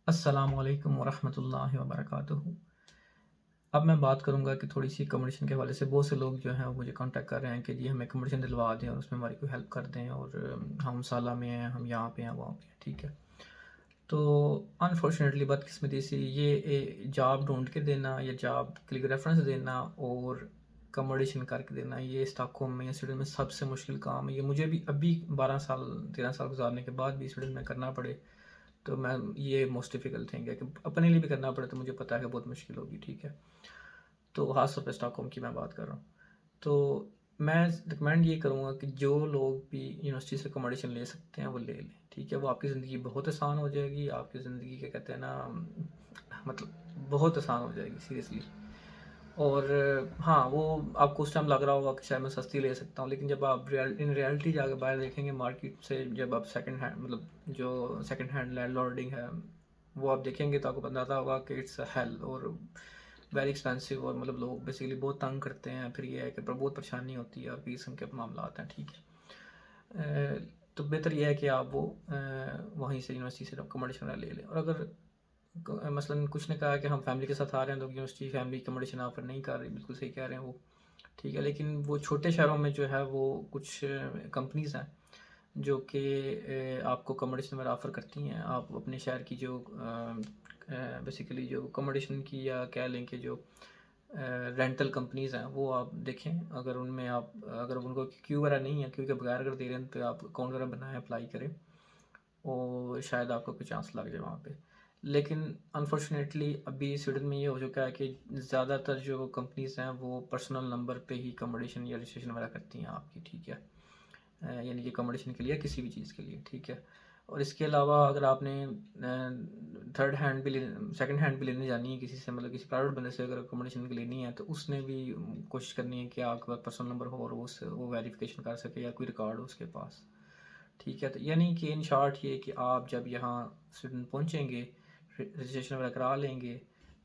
अस्सलामुअलैकुम वरहमतुल्लाहि वबरकातुहू। अब मैं बात करूँगा कि थोड़ी-सी अकोमोडेशन के हवाले से बहुत से लोग जो हैं वो मुझे कॉन्टैक्ट कर रहे हैं कि जी हमें अकोमोडेशन दिलवा दें और उसमें हमारी कोई हेल्प कर दें और हम साला में हैं, हम यहाँ पे हैं, वहाँ पे हैं, ठीक है। तो अनफॉर्चुनेटली बदकिस्मती से ये जॉब ढूँढ के देना या जॉब के लिए रेफ़रेंस देना और अकोमोडेशन करके देना, ये स्टॉकहोम में या स्वीडन में सबसे मुश्किल काम है। ये मुझे भी अभी 12 साल 13 साल गुज़ारने के बाद भी स्वीडन में करना पड़े, तो मैं ये मोस्ट डिफ़िकल्ट थिंग है कि अपने लिए भी करना पड़े तो मुझे पता है कि बहुत मुश्किल होगी, ठीक है। तो ख़ास तौर पे स्टॉकहोम की मैं बात कर रहा हूँ। तो मैं रिकमेंड ये करूँगा कि जो लोग भी यूनिवर्सिटी से अकोमोडेशन ले सकते हैं वो ले लें, ठीक है। वो आपकी ज़िंदगी बहुत आसान हो जाएगी, आपकी ज़िंदगी क्या कहते हैं ना मतलब बहुत आसान हो जाएगी सीरियसली। और हाँ, वो आपको उस टाइम लग रहा होगा कि शायद मैं सस्ती ले सकता हूँ, लेकिन जब आप इन रियलिटी जाके बाहर देखेंगे मार्केट से, जब आप सेकंड हैंड मतलब जो सेकंड हैंड लैंडलॉर्डिंग है, वो आप देखेंगे तो आपको अंदाज़ा होगा कि इट्स अ हेल और वेरी एक्सपेंसिव और मतलब लोग बेसिकली बहुत तंग करते हैं। फिर ये है कि बहुत परेशानी होती है और फीस के मामला आते हैं, ठीक है। तो बेहतर ये है कि आप वो वहीं से यूनिवर्सिटी से अकोमोडेशन ले लें। और अगर मसलन कुछ ने कहा कि हम फैमिली के साथ आ रहे हैं तो यूनिवर्सिटी फैमिली अकोमोडेशन ऑफर नहीं कर रही, बिल्कुल सही कह रहे हैं वो, ठीक है। लेकिन वो छोटे शहरों में जो है वो कुछ कंपनीज़ हैं जो कि आपको अकोमोडेशन वगैरह ऑफ़र करती हैं। आप अपने शहर की जो बेसिकली जो अकोमोडेशन की या कह लें कि जो रेंटल कंपनीज़ हैं वो आप देखें, अगर उनमें आप अगर उनको क्यू वगैरह नहीं है, क्योंकि बगैर अगर दे रहे हैं तो आप अकाउंट वगैरह बनाएं, अप्लाई करें और शायद आपको कोई चांस लग जाए वहाँ पे। लेकिन अनफॉर्चुनेटली अभी स्वीडन में ये हो चुका है कि ज़्यादातर जो कंपनीज़ हैं वो पर्सनल नंबर पे ही अकोमोडेशन या रजिस्ट्रेशन वगैरह करती हैं आपकी, ठीक है। यानी कि अकोमोडेशन के लिए किसी भी चीज़ के लिए, ठीक है। और इसके अलावा अगर आपने थर्ड हैंड भी ले सेकंड हैंड भी लेने जानी है किसी से, मतलब किसी प्राइवेट बंदे से अगर अकोमोडेशन की लेनी है तो उसने भी कोशिश करनी है कि आपके पास पर्सनल नंबर हो और वो वेरिफिकेशन कर सके या कोई रिकॉर्ड हो उसके पास, ठीक है। तो यानी कि इन शॉर्ट ये कि आप जब यहाँ स्वीडन पहुँचेंगे, रजिस्ट्रेशन वगैरह करा लेंगे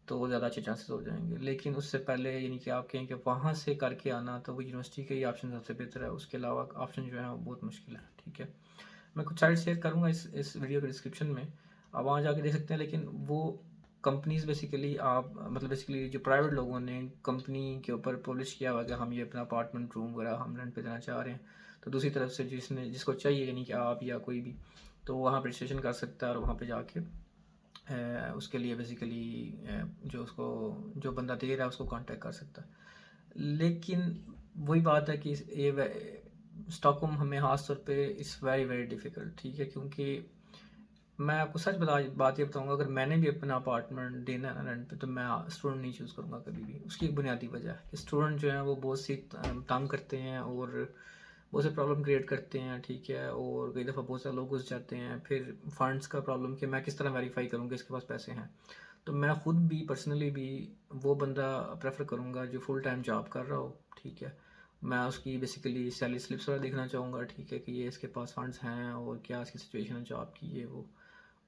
तो ज़्यादा अच्छे चांसेस हो जाएंगे। लेकिन उससे पहले यानी कि आप कहें कि वहाँ से करके आना, तो वो यूनिवर्सिटी का ही ऑप्शन सबसे बेहतर है। उसके अलावा ऑप्शन जो है वो बहुत मुश्किल है, ठीक है। मैं कुछ साइट शेयर करूँगा इस वीडियो के डिस्क्रिप्शन में, आप वहाँ जाके देख सकते हैं। लेकिन वो कंपनीज़ बेसिकली आप मतलब बेसिकली जो प्राइवेट लोगों ने कंपनी के ऊपर पब्लिश किया हुआ कि हम ये अपना अपार्टमेंट रूम वगैरह हम रेंट पे देना चाह रहे हैं, तो दूसरी तरफ से जिसको चाहिए यानी कि आप या कोई भी, तो वहाँ पर रजिस्ट्रेशन कर सकता है और वहाँ पे जाके उसके लिए बेसिकली जो उसको जो बंदा दे रहा है उसको कांटेक्ट कर सकता है। लेकिन वही बात है कि ये स्टॉकहोम हमें ख़ास तौर पे इट्स वेरी वेरी डिफ़िकल्ट, ठीक है। क्योंकि मैं आपको सच बात ये बताऊँगा, अगर मैंने भी अपना अपार्टमेंट देना है ना रेंट पे, तो मैं स्टूडेंट नहीं चूज़ करूँगा कभी भी। उसकी एक बुनियादी वजह है कि स्टूडेंट जो हैं वो बहुत सी तंग करते हैं और बहुत से प्रॉब्लम क्रिएट करते हैं, ठीक है। और कई दफ़ा बहुत सारे लोग घुस जाते हैं। फिर फंड्स का प्रॉब्लम कि मैं किस तरह वेरीफाई करूँ कि इसके पास पैसे हैं। तो मैं खुद भी पर्सनली भी वो बंदा प्रेफर करूँगा जो फुल टाइम जॉब कर रहा हो, ठीक है। मैं उसकी बेसिकली सैलरी स्लिप्स वगैरह देखना चाहूँगा, ठीक है, कि ये इसके पास फंड्स हैं और क्या इसकी सिचुएशन है जॉब की, ये वो।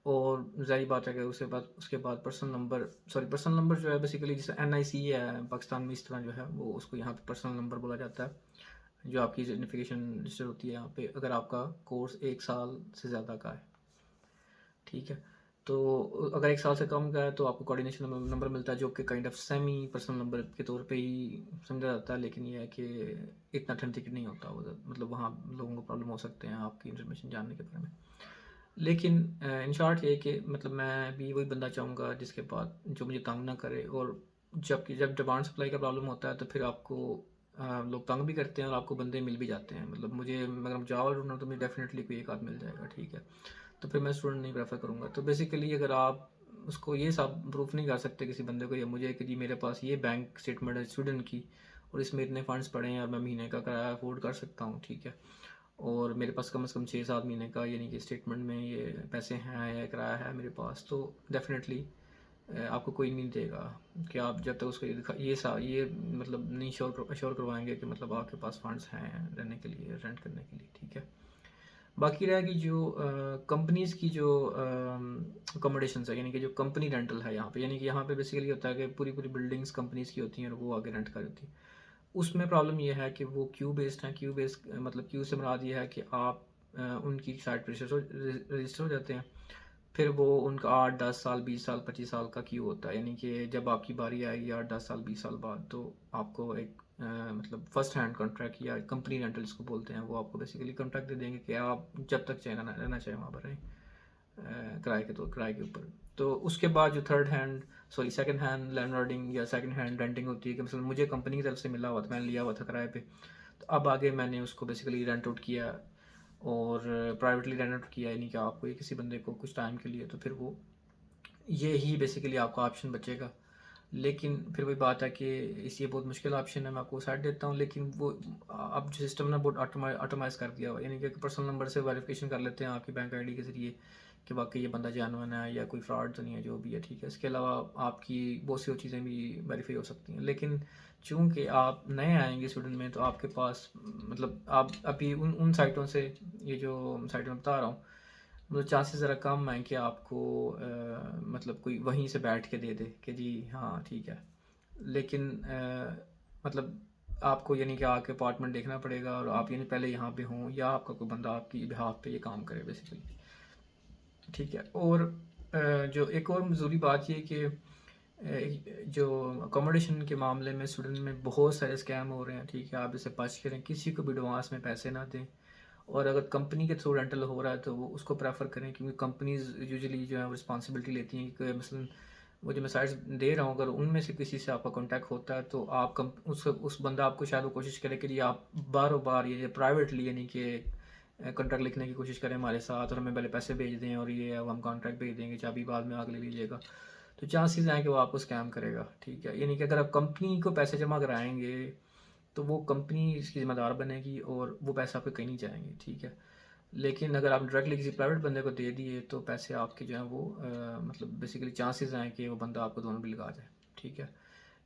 और ज़ाहिर बात है कि उसके बाद पर्सनल नंबर जो है बेसिकली जैसे एनआईसी है पाकिस्तान में, इस तरह जो है वो उसको यहाँ पे पर्सनल नंबर बोला जाता है, जो आपकी आइडेंटिफिकेशन रजिस्टर होती है यहाँ पे अगर आपका कोर्स 1 साल से ज़्यादा का है, ठीक है। तो अगर 1 साल से कम का है तो आपको कोऑर्डिनेशन नंबर मिलता है, जो कि kind of semi personal number के तौर पे ही समझा जाता है। लेकिन ये है कि इतना ऑथेंटिक नहीं होता वो, मतलब वहाँ लोगों को प्रॉब्लम हो सकते हैं आपकी इन्फॉर्मेशन जानने के बारे में। लेकिन इन शॉर्ट ये है कि मतलब मैं भी वही बंदा चाहूँगा जिसके पास जो मुझे तंग ना करे। और जब डिमांड सप्लाई का प्रॉब्लम होता है तो फिर आपको लोग तंग भी करते हैं और आपको बंदे मिल भी जाते हैं। मतलब मुझे अगर जॉब ढूंढना तो मुझे डेफिनेटली कोई एक आध मिल जाएगा, ठीक है। तो फिर मैं स्टूडेंट नहीं प्रेफर करूँगा। तो बेसिकली अगर आप उसको ये सब प्रूफ नहीं कर सकते किसी बंदे को या मुझे कि जी मेरे पास ये बैंक स्टेटमेंट है स्टूडेंट की और इसमें इतने फंड्स पड़े हैं और मैं महीने का किराया अफोर्ड कर सकता हूँ, ठीक है, और मेरे पास कम से कम 6-7 महीने का यानी कि स्टेटमेंट में ये पैसे हैं या किराया है मेरे पास, तो डेफिनेटली आपको कोई नहीं देगा कि आप जब तक उसको ये मतलब नहीं श्योर करवाएंगे कि मतलब आपके पास फंड्स हैं रहने के लिए, रेंट करने के लिए, ठीक है। बाकी रहा कि जो कंपनीज़ की जो अकोमोडेशंस है, यानी कि जो कंपनी रेंटल है यहाँ पे, यानी कि यहाँ पे बेसिकली होता है कि पूरी पूरी बिल्डिंग्स कंपनीज़ की होती हैं और वो आगे रेंट कर होती है। उसमें प्रॉब्लम ये है कि वो क्यू बेस्ड है। क्यू बेस्ड मतलब क्यू से मुराद ये है कि आप उनकी साइट पर रजिस्टर हो जाते हैं। फिर वो उनका 8-10 साल, 20 साल, 25 साल का क्यों होता है, यानी कि जब आपकी बारी आएगी 8-10 साल, 20 साल बाद, तो आपको एक मतलब फर्स्ट हैंड कॉन्ट्रैक्ट या कंपनी रेंटल जिसको बोलते हैं, वो आपको बेसिकली कॉन्ट्रैक्ट दे देंगे कि आप जब तक चाहे रहना चाहें वहाँ पर रहें, किराए के ऊपर। तो उसके बाद जो सेकंड हैंड लैंडलॉर्डिंग या सेकंड हैंड रेंटिंग होती है कि मतलब मुझे कंपनी की तरफ से मिला हुआ था, मैंने लिया हुआ था किराए पे, तो अब आगे मैंने उसको बेसिकली रेंट आउट किया और प्राइवेटली रेंट आउट किया, यानी कि आपको ये किसी बंदे को कुछ टाइम के लिए, तो फिर वो ये ही बेसिकली आपका ऑप्शन बचेगा। लेकिन फिर वही बात है कि ये बहुत मुश्किल ऑप्शन है, मैं आपको साइड देता हूँ, लेकिन वो अब जो सिस्टम ना बहुत ऑटोमाइज़ कर दिया हुआ है, यानी कि पर्सनल नंबर से वेरिफिकेशन कर लेते हैं आपकी बैंक आईडी के ज़रिए कि वाकई ये बंदा जेन्युइन है या कोई फ्रॉड तो नहीं है, जो भी है ठीक है। इसके अलावा आपकी बहुत सी और चीज़ें भी वेरीफाई हो सकती हैं, लेकिन चूँकि आप नए आएंगे स्टूडेंट में, तो आपके पास मतलब आप अभी उन साइटों से, ये जो साइट मैं बता रहा हूँ, मतलब चांसेस ज़रा कम हैं कि आपको मतलब कोई वहीं से बैठ के दे दे कि जी हाँ ठीक है। लेकिन मतलब आपको यानी कि आके अपार्टमेंट देखना पड़ेगा, और आप यानी पहले यहाँ पे हों या आपका कोई बंदा आपकी बिहाफ पे ये काम करे बेसिकली, ठीक है। और जो एक और ज़रूरी बात ये कि जो अकोमोडेशन के मामले में स्टूडेंट में बहुत सारे स्कैम हो रहे हैं, ठीक है। आप इसे बच करें, किसी को भी एडवांस में पैसे ना दें, और अगर कंपनी के थ्रू रेंटल हो रहा है तो वो उसको प्रेफर करें, क्योंकि कंपनीज यूजुअली जो है वो रिस्पॉन्सिबिलिटी लेती हैं कि मसलन वो जो मैं साइट्स दे रहा हूँ, अगर उनमें से किसी से आपका कांटेक्ट होता है तो आप उस बंदा आपको शायद वो कोशिश करे कि जी आप बारों बार ये प्राइवेटली यानी कि कॉन्ट्रैक्ट लिखने की कोशिश करें हमारे साथ, और हमें पहले पैसे भेज दें, और ये अब हम कॉन्ट्रैक्ट भेज देंगे, चाबी बाद में आगे ले लीजिएगा। तो चांसेस हैं कि वो आपको स्कैम करेगा, ठीक है। यानी कि अगर आप कंपनी को पैसे जमा कराएंगे तो वो कंपनी इसकी ज़िम्मेदार बनेगी और वो पैसे आपके कहीं नहीं जाएंगे, ठीक है। लेकिन अगर आप डायरेक्टली किसी प्राइवेट बंदे को दे दिए तो पैसे आपके जो हैं वो मतलब बेसिकली चांसेस हैं कि वो बंदा आपको दोनों भी लगा जाए, ठीक है।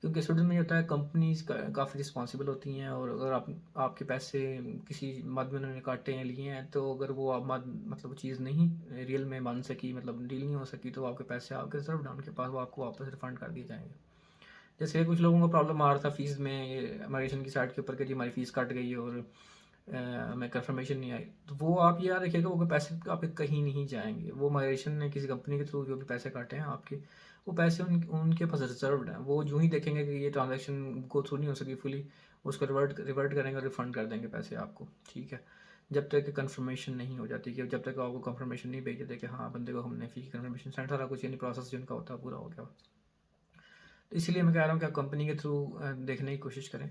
क्योंकि स्टूडेंट में ये होता है कंपनीज काफ़ी रिस्पॉन्सिबल होती हैं, और अगर आपके पैसे किसी मद में उन्होंने काटे हैं लिए हैं, तो अगर वो आप मतलब वो चीज़ नहीं रियल में बन सकी, मतलब डील नहीं हो सकी, तो आपके पैसे आपके रिजर्व डाउन के पास वो आपको वापस रिफ़ंड कर दिए जाएंगे। जैसे कुछ लोगों को प्रॉब्लम आ रहा था फीस में, इमिग्रेशन की साइट के ऊपर कि जी हमारी फ़ीस कट गई है और हमें कंफर्मेशन नहीं आई, तो वो आप याद रखिएगा वो पैसे आपके कहीं नहीं जाएंगे। वो इमिग्रेशन ने किसी कंपनी के थ्रू जो भी पैसे काटे हैं आपके, वो पैसे उनके पास रिजर्व्ड हैं। वो जो ही देखेंगे कि ये ट्रांजैक्शन गो थ्रू नहीं हो सकी फुली, उसको रिवर्ट करेंगे और रिफ़ंड कर देंगे पैसे आपको, ठीक है। जब तक कि कंफर्मेशन नहीं हो जाती, कि जब तक आपको कंफर्मेशन नहीं भेज देते कि हाँ बंदे को हमने फ़ी की कंफर्मेशन सेंड, सारा कुछ यानी प्रोसेस जिनका होता है पूरा हो गया। तो इसीलिए मैं कह रहा हूँ कि आप कंपनी के थ्रू देखने की कोशिश करें।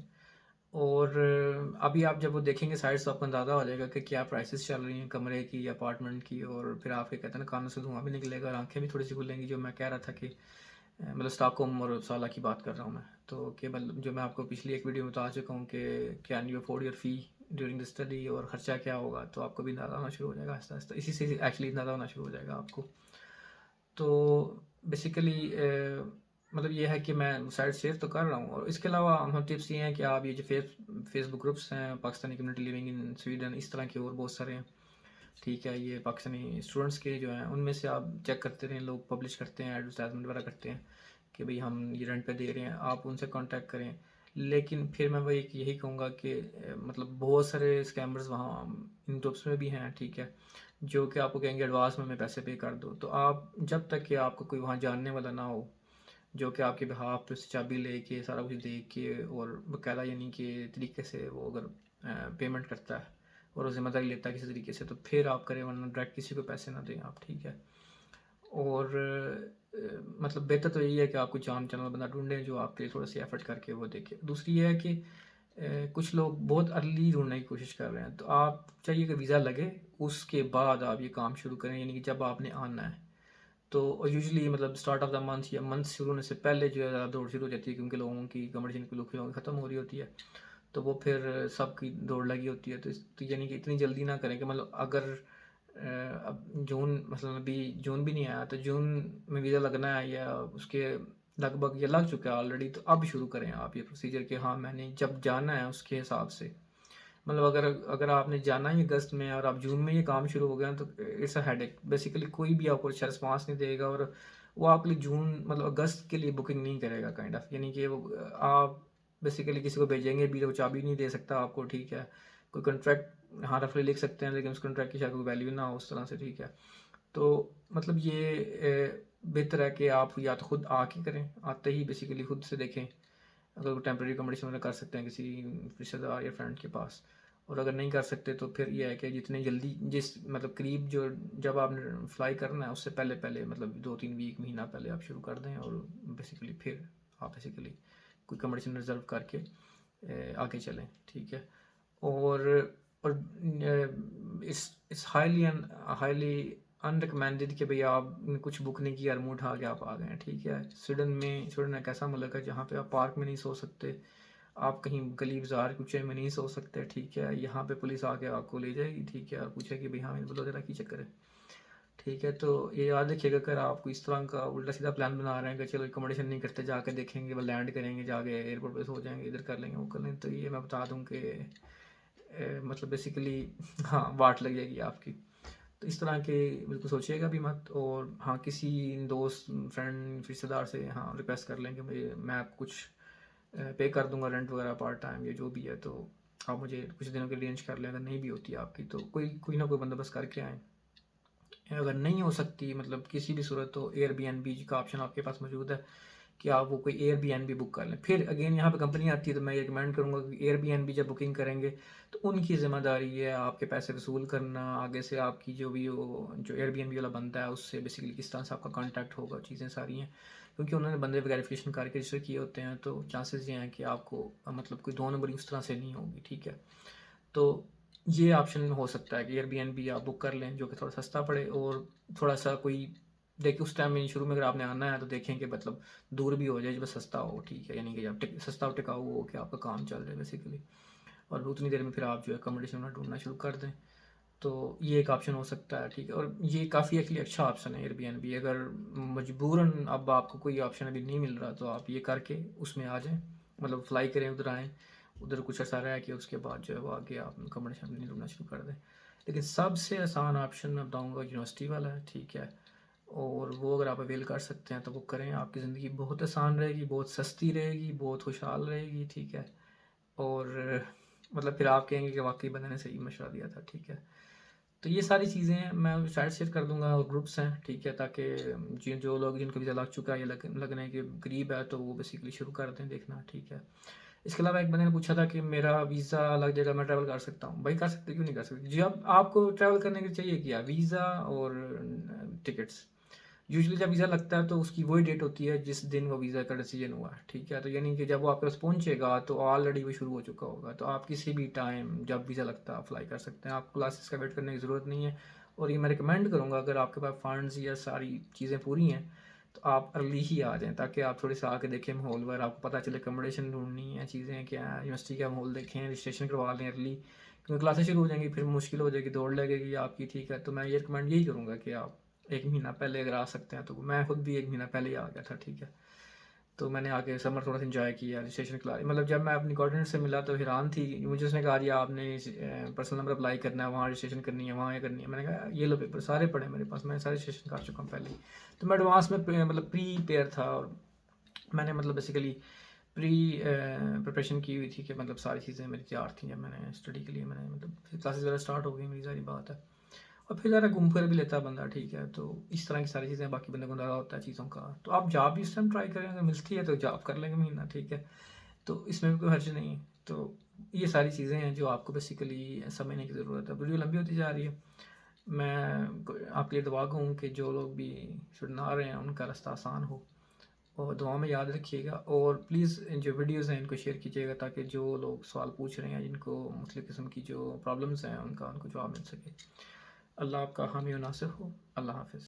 और अभी आप जब वो देखेंगे साइट्स, तो आपको अंदाज़ा हो जाएगा कि क्या प्राइसेस चल रही हैं कमरे की या अपार्टमेंट की, और फिर आपके कहते हैं ना कानों से धुआं भी निकलेगा और आंखें भी थोड़ी सी खुलेंगी। जो मैं कह रहा था कि मतलब स्टॉकहोम और साला की बात कर रहा हूँ मैं, तो कि मतलब जो मैं आपको पिछली एक वीडियो में बता चुका हूँ कि can you afford your fee during the study, और ख़र्चा क्या होगा, तो आपको भी अंदाज़ा होना शुरू हो जाएगा आहिस्ता आहिस्ता, इसी से एक्चुअली अंदाज़ा होना शुरू हो जाएगा आपको। तो बेसिकली मतलब ये है कि मैं साइट शेयर तो कर रहा हूँ, और इसके अलावा हम टिप्स ये हैं कि आप ये जो फेसबुक ग्रुप्स हैं, Pakistani community living in Sweden, इस तरह के और बहुत सारे हैं, ठीक है। ये पाकिस्तानी स्टूडेंट्स के जो हैं उनमें से आप चेक करते रहें, लोग पब्लिश करते हैं, एडवर्टाइजमेंट वगैरह करते हैं कि भाई हम ये रेंट पे दे रहे हैं, आप उनसे कांटेक्ट करें। लेकिन फिर मैं वही यही कहूँगा कि मतलब बहुत सारे स्कैमर्स वहाँ इन ग्रुप्स में भी हैं, ठीक है, जो कि आपको कहेंगे एडवांस में हमें पैसे पे कर दो। तो आप जब तक कि आपको कोई वहाँ जानने वाला ना हो, जो कि आपके बिहाफ पे उससे चाबी लेके सारा कुछ दे के और बाकायदा यानी कि तरीके से वो अगर पेमेंट करता है और वो जिम्मेदारी लेता है किसी तरीके से, तो फिर आप करें, वरना डायरेक्ट किसी को पैसे ना दें आप, ठीक है। और मतलब बेहतर तो यही है कि आप कोई जान चैनल बंदा ढूंढें जो आपके लिए थोड़ा सी एफर्ट करके वो देखे। दूसरी ये है कि कुछ लोग बहुत अर्ली ढूंढने की कोशिश कर रहे हैं, तो आप चाहिए कि वीज़ा लगे उसके बाद आप ये काम शुरू करें, यानी कि जब आपने आना है। तो यूजुअली मतलब स्टार्ट ऑफ द मंथ या मंथ शुरू होने से पहले जो है ज़्यादा दौड़ शुरू हो जाती है, क्योंकि लोगों की कंपटीशन की लोगों की ख़त्म हो रही होती है, तो वो फिर सबकी दौड़ लगी होती है। तो यानी कि इतनी जल्दी ना करें कि मतलब अगर अब जून मतलब अभी जून भी नहीं आया, तो जून में वीज़ा लगना है या उसके लगभग या लग चुका है ऑलरेडी, तो अब शुरू करें आप ये प्रोसीजर कि हाँ मैंने जब जाना है उसके हिसाब से। मतलब अगर अगर आपने जाना ही अगस्त में और आप जून में ये काम शुरू हो गया, तो इट्स अ हेडेक बेसिकली। कोई भी आपको अच्छा रिस्पॉन्स नहीं देगा, और वो आपके लिए जून मतलब अगस्त के लिए बुकिंग नहीं करेगा काइंड ऑफ, यानी कि वो आप बेसिकली किसी को भेजेंगे भी तो वो चाबी नहीं दे सकता आपको, ठीक है। कोई कॉन्ट्रैक्ट हाँ रफली लिख सकते हैं, लेकिन उस कॉन्ट्रैक्ट की शायद कोई वैल्यू ना हो उस तरह से, ठीक है। तो मतलब ये बेहतर है कि आप या तो खुद आके करें, आते ही बेसिकली खुद से देखें, अगर वो टेम्परेरी अकोमोडेशन वगैरह कर सकते हैं किसी रिश्तेदार या फ्रेंड के पास। और अगर नहीं कर सकते तो फिर ये है कि जितने जल्दी जिस मतलब करीब जो जब आपने फ्लाई करना है उससे पहले पहले मतलब 2-3 वीक महीना पहले आप शुरू कर दें, और बेसिकली फिर आप बेसिकली कोई अकोमोडेशन रिजर्व करके आगे चलें, ठीक है। और इस हाईली अनरिकमेंडेड कि भाई आपने कुछ बुक नहीं किया और मुँह उठा के आप आ गए हैं, ठीक है। स्वीडन एक ऐसा मुल्क है जहाँ पे आप पार्क में नहीं सो सकते, आप कहीं गली बाजार कुछ में नहीं सो सकते, ठीक है। यहाँ पे पुलिस आके आपको ले जाएगी, ठीक है, और पूछेगी भाई हाँ बोलो जरा की चक्कर है, ठीक है। तो ये याद रखिएगा, अगर आपको इस तरह का उल्टा सीधा प्लान बना रहे हैं कि चलो अकोमोडेशन नहीं करते, जाके देखेंगे, वो लैंड करेंगे, जाके एयरपोर्ट पे सो जाएंगे, इधर कर लेंगे वो कर लेंगे, तो ये मैं बता दूं कि मतलब बेसिकली हाँ वाट लग जाएगी आपकी। तो इस तरह के बिल्कुल सोचिएगा भी मत। और हाँ किसी दोस्त फ्रेंड रिश्तेदार से हाँ रिक्वेस्ट कर लें कि मैं आपको कुछ पे कर दूंगा रेंट वगैरह पार्ट टाइम या जो भी है, तो आप मुझे कुछ दिनों के अरेंज कर लें। अगर नहीं भी होती है आपकी तो कोई कोई ना कोई बंदोबस्त करके आएँ। अगर नहीं हो सकती मतलब किसी भी सूरत, तो एयरबीएनबी का ऑप्शन आपके पास मौजूद है कि आप वो कोई एयरबीएनबी बुक कर लें। फिर अगेन यहाँ पे कंपनी आती है, तो मैं ये रिकमेंड करूँगा कि एयरबीएनबी जब बुकिंग करेंगे तो उनकी ज़िम्मेदारी है आपके पैसे वसूल करना, आगे से आपकी जो भी वो जो एयरबीएनबी वाला बनता है उससे बेसिकली किस तरह से आपका कॉन्टैक्ट होगा, चीज़ें सारी हैं। क्योंकि उन्होंने बंदे वेरिफिकेशन करके रजिस्टर किए होते हैं, तो चांसेस ये हैं कि आपको मतलब कोई दो नंबरी उस तरह से नहीं होगी, ठीक है। तो ये ऑप्शन हो सकता है कि एयरबीएनबी आप बुक कर लें, जो कि थोड़ा सस्ता पड़े और थोड़ा सा कोई देखिए उस टाइम में शुरू में अगर आपने आना है तो देखें कि मतलब दूर भी हो जाए, बस सस्ता हो, ठीक है। यानी कि आप सस्ता और टिकाऊ हो कि आपका काम चल जाए बेसिकली, और उतनी देर में फिर आप जो है अकोमोडेशन ढूंढना शुरू कर दें। तो ये एक ऑप्शन हो सकता है, ठीक है। और ये काफ़ी एक्चुअली अच्छा ऑप्शन है एयरबीएनबी। अगर मजबूरन अब आपको कोई ऑप्शन अभी नहीं मिल रहा तो आप ये करके उसमें आ जाएं, मतलब फ्लाई करें, उधर आएँ, उधर कुछ ऐसा रह कि उसके बाद जो है वो आगे आप अकोमोडेशन नहीं ढूंढना शुरू कर दें। लेकिन सबसे आसान ऑप्शन मैं बताऊँगा यूनिवर्सिटी वाला है, ठीक है। और वो अगर आप अवेल कर सकते हैं तो वो करें, आपकी ज़िंदगी बहुत आसान रहेगी, बहुत सस्ती रहेगी, बहुत खुशहाल रहेगी, ठीक है। और मतलब फिर आप कहेंगे कि वाकई बंदे ने सही मशवरा दिया था, ठीक है। तो ये सारी चीज़ें हैं, मैं शायद शेयर कर दूंगा, और ग्रुप्स हैं, ठीक है, ताकि जो लोग जिनको वीज़ा लग चुका है या लगने के करीब है तो वो बेसिकली शुरू कर दें देखना, ठीक है। इसके अलावा एक बंदे ने पूछा था कि मेरा वीज़ा लग जाएगा, मैं ट्रैवल कर सकता हूँ। भाई कर सकते, क्यों नहीं कर सकते जी। अब आपको ट्रैवल करने के लिए चाहिए क्या, वीज़ा और टिकट्स। यूजुअली जब वीज़ा लगता है तो उसकी वही डेट होती है जिस दिन वो वीज़ा का डिसीजन हुआ है, ठीक है। तो यानी कि जब वो आपके पास पहुंचेगा तो ऑलरेडी वो शुरू हो चुका होगा, तो आप किसी भी टाइम जब वीज़ा लगता है अप्लाई कर सकते हैं, आपको क्लासेस का वेट करने की ज़रूरत नहीं है। और ये मैं रिकमेंड करूँगा, अगर आपके पास फंड्स या सारी चीज़ें पूरी हैं तो आप अर्ली ही आ जाएँ, ताकि आप थोड़े से आके देखें माहौल वगैरह, आपको पता चले अकोमोडेशन ढूंढनी है, चीज़ें क्या है, यूनिवर्सिटी का माहौल देखें, रजिस्ट्रेशन करवा लें अर्ली, क्योंकि क्लासेस शुरू हो जाएंगी, फिर मुश्किल हो जाएगी, दौड़ लगेगी आपकी, ठीक है। तो मैं ये रिकमेंड यही करूँगा कि आप 1 महीना पहले अगर आ सकते हैं तो। मैं खुद भी 1 महीना पहले ही आ गया था, ठीक है। तो मैंने आके समर थोड़ा सा इंजॉय किया, रजिस्ट्रेशन क्लास मतलब जब मैं अपनी कोऑर्डिनेटर से मिला तो हैरान थी मुझे। उसने कहा जी आपने पर्सनल नंबर अप्लाई करना है, वहाँ रजिस्ट्रेशन करनी है, वहाँ ये करनी है। मैंने कहा ये लो पेपर सारे पड़े मेरे पास, मैं सारे रजिस्ट्रेशन कर चुका हूँ पहले ही। तो मैं एडवांस में मतलब प्री पेयर था, और मैंने मतलब बेसिकली प्री प्रिपरेशन की हुई थी कि मतलब सारी चीज़ें मेरी तैयार थी। जब मैंने स्टडी के लिए मैंने मतलब क्लासेस वगैरह स्टार्ट हो गई मेरी, सारी बात है। और फिर ज़रा घूम फिर भी लेता है बंदा, ठीक है। तो इस तरह की सारी चीज़ें, बाकी बंदे को अंदाज़ा होता है चीज़ों का। तो आप जॉब भी इस टाइम ट्राई करें, अगर मिलती है तो जॉब कर लेंगे महीना, ठीक है। तो इसमें भी कोई हर्ज नहीं है। तो ये सारी चीज़ें हैं जो आपको बेसिकली समझने की ज़रूरत है। वीडियो लंबी होती जा रही है। मैं आपके लिए दुआ कहूँ कि जो लोग भी सुना रहे हैं उनका रास्ता आसान हो, और दुआ में याद रखिएगा। और प्लीज़ जो वीडियोज़ हैं इनको शेयर कीजिएगा, ताकि जो लोग सवाल पूछ रहे हैं, जिनको मुख्तलिफ़ किस्म की जो प्रॉब्लम्स हैं उनको जवाब मिल सके। अल्लाह आपका हामी व नासिर हो। अल्लाह हाफ़िज़।